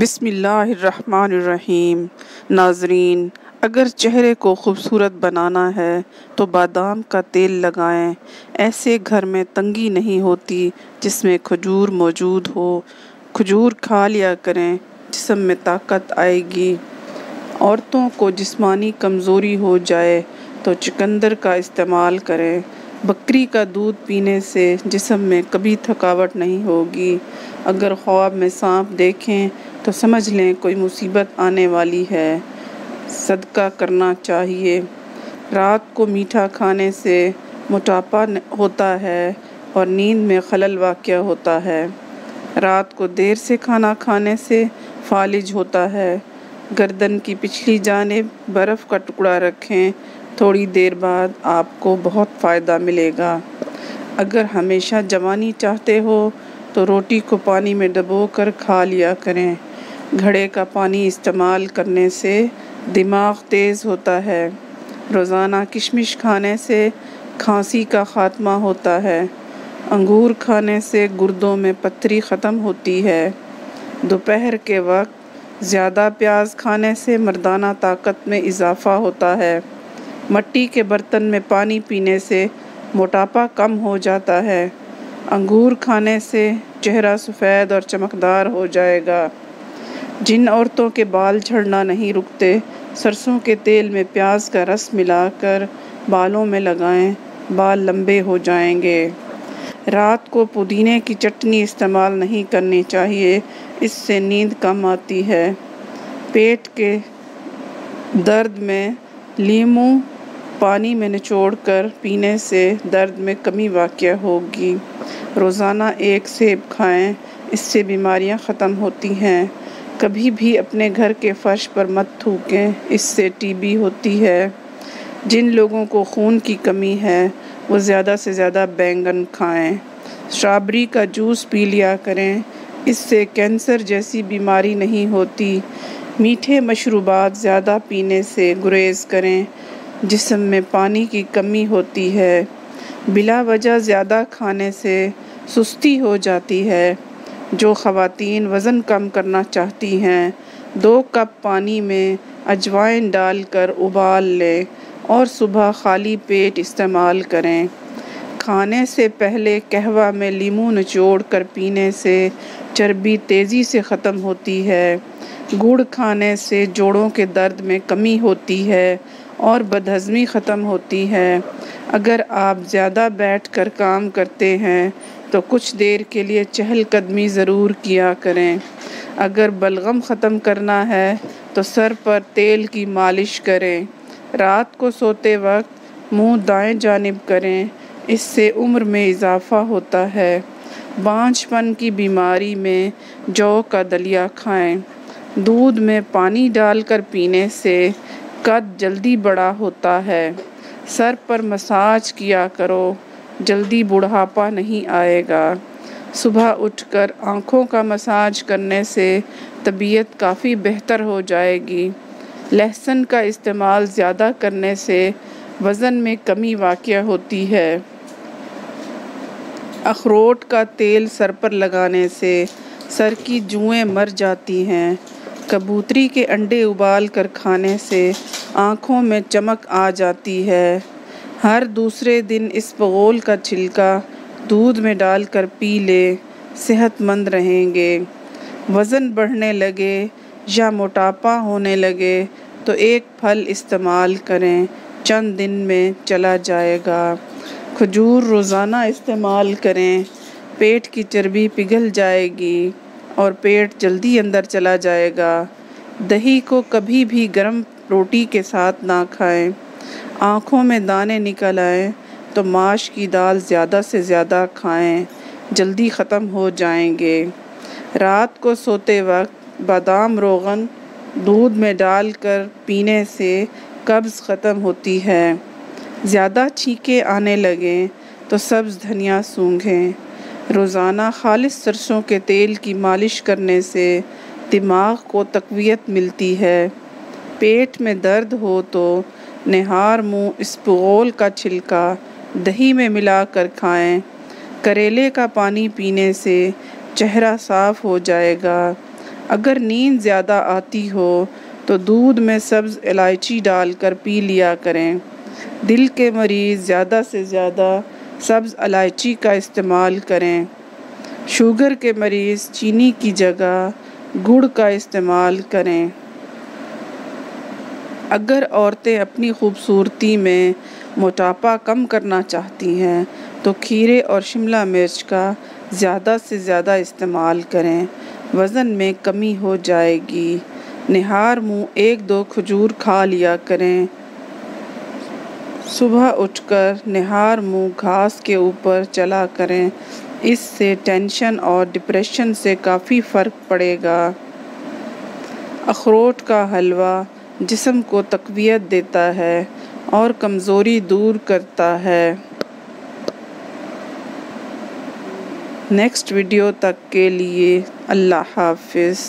بسم اللہ الرحمن الرحیم۔ ناظرین، اگر چہرے کو خوبصورت بنانا ہے تو بادام کا تیل لگائیں۔ ایسے گھر میں تنگی نہیں ہوتی جس میں کھجور موجود ہو۔ کھجور کھا لیا کریں، جسم میں طاقت آئے گی۔ عورتوں کو جسمانی کمزوری ہو جائے تو چقندر کا استعمال کریں۔ بکری کا دودھ پینے سے جسم میں کبھی تھکاوٹ نہیں ہوگی۔ اگر خواب میں سانپ دیکھیں تو سمجھ لیں کوئی مصیبت آنے والی ہے۔ صدقہ کرنا چاہیے۔ رات کو میٹھا کھانے سے موٹاپا ہوتا ہے اور نیند میں خلل واقع ہوتا ہے۔ رات کو دیر سے کھانا کھانے سے فالج ہوتا ہے۔ گردن کی پچھلی جانب برف کا ٹکڑا رکھیں، تھوڑی دیر بعد آپ کو بہت فائدہ ملے گا۔ اگر ہمیشہ جوانی چاہتے ہو تو روٹی کو پانی میں ڈبو کر کھا لیا کریں۔ گھڑے کا پانی استعمال کرنے سے دماغ تیز ہوتا ہے۔ روزانہ کشمش کھانے سے کھانسی کا خاتمہ ہوتا ہے۔ انگور کھانے سے گردوں میں پتھری ختم ہوتی ہے۔ دوپہر کے وقت زیادہ پیاز کھانے سے مردانہ طاقت میں اضافہ ہوتا ہے۔ مٹی کے برتن میں پانی پینے سے موٹاپا کم ہو جاتا ہے۔ انگور کھانے سے چہرہ سفید اور چمکدار ہو جائے گا۔ جن عورتوں کے بال جھڑنا نہیں رکتے، سرسوں کے تیل میں پیاز کا رس ملا کر بالوں میں لگائیں، بال لمبے ہو جائیں گے۔ رات کو پودینے کی چٹنی استعمال نہیں کرنی چاہیے، اس سے نیند کم آتی ہے۔ پیٹ کے درد میں لیموں پانی میں نچوڑ کر پینے سے درد میں کمی واقع ہوگی۔ روزانہ ایک سیب کھائیں، اس سے بیماریاں ختم ہوتی ہیں۔ کبھی بھی اپنے گھر کے فرش پر مت تھوکیں، اس سے ٹی بی ہوتی ہے۔ جن لوگوں کو خون کی کمی ہے وہ زیادہ سے زیادہ بینگن کھائیں۔ اسٹرابیری کا جوس پی لیا کریں، اس سے کینسر جیسی بیماری نہیں ہوتی۔ میٹھے مشروبات زیادہ پینے سے گریز کریں، جسم میں پانی کی کمی ہوتی ہے۔ بلا وجہ زیادہ کھانے سے سستی ہو جاتی ہے۔ جو خواتین وزن کم کرنا چاہتی ہیں 2 کپ پانی میں اجوائن ڈال کر ابال لیں اور صبح خالی پیٹ استعمال کریں۔ کھانے سے پہلے قہوہ میں لیموں نچوڑ کر پینے سے چربی تیزی سے ختم ہوتی ہے۔ گڑ کھانے سے جوڑوں کے درد میں کمی ہوتی ہے اور بدہضمی ختم ہوتی ہے۔ اگر آپ زیادہ بیٹھ کر کام کرتے ہیں تو کچھ دیر کے لیے چہل قدمی ضرور کیا کریں۔ اگر بلغم ختم کرنا ہے تو سر پر تیل کی مالش کریں۔ رات کو سوتے وقت منہ دائیں جانب کریں، اس سے عمر میں اضافہ ہوتا ہے۔ بانجھ پن کی بیماری میں جو کا دلیا کھائیں۔ دودھ میں پانی ڈال کر پینے سے قد جلدی بڑا ہوتا ہے۔ سر پر مساج کیا کرو، جلدی بڑھاپا نہیں آئے گا۔ صبح اٹھ کر آنکھوں کا مساج کرنے سے طبیعت کافی بہتر ہو جائے گی۔ لہسن کا استعمال زیادہ کرنے سے وزن میں کمی واقع ہوتی ہے۔ اخروٹ کا تیل سر پر لگانے سے سر کی جوئیں مر جاتی ہیں۔ کبوتری کے انڈے ابال کر کھانے سے آنکھوں میں چمک آ جاتی ہے۔ ہر دوسرے دن اسپغول کا چھلکا دودھ میں ڈال کر پی لیں، صحت مند رہیں گے۔ وزن بڑھنے لگے یا موٹاپا ہونے لگے تو ایک پھل استعمال کریں، چند دن میں چلا جائے گا۔ کھجور روزانہ استعمال کریں، پیٹ کی چربی پگھل جائے گی اور پیٹ جلدی اندر چلا جائے گا۔ دہی کو کبھی بھی گرم روٹی کے ساتھ نہ کھائیں۔ آنکھوں میں دانے نکل آئیں تو ماش کی دال زیادہ سے زیادہ کھائیں، جلدی ختم ہو جائیں گے۔ رات کو سوتے وقت بادام روغن دودھ میں ڈال کر پینے سے قبض ختم ہوتی ہے۔ زیادہ چھینکیں آنے لگیں تو سبز دھنیا سونگھیں۔ روزانہ خالص سرسوں کے تیل کی مالش کرنے سے دماغ کو تقویت ملتی ہے۔ پیٹ میں درد ہو تو نہار منہ اسپغول کا چھلکا دہی میں ملا کر کھائیں۔ کریلے کا پانی پینے سے چہرہ صاف ہو جائے گا۔ اگر نیند زیادہ آتی ہو تو دودھ میں سبز الائچی ڈال کر پی لیا کریں۔ دل کے مریض زیادہ سے زیادہ سبز الائچی کا استعمال کریں۔ شوگر کے مریض چینی کی جگہ گڑ کا استعمال کریں۔ اگر عورتیں اپنی خوبصورتی میں موٹاپا کم کرنا چاہتی ہیں تو کھیرے اور شملہ مرچ کا زیادہ سے زیادہ استعمال کریں، وزن میں کمی ہو جائے گی۔ نہار منہ 1-2 کھجور کھا لیا کریں۔ صبح اٹھ کر نہار منہ گھاس کے اوپر چلا کریں، اس سے ٹینشن اور ڈپریشن سے کافی فرق پڑے گا۔ اخروٹ کا حلوہ جسم کو تقویت دیتا ہے اور کمزوری دور کرتا ہے۔ نیکسٹ ویڈیو تک کے لیے اللہ حافظ۔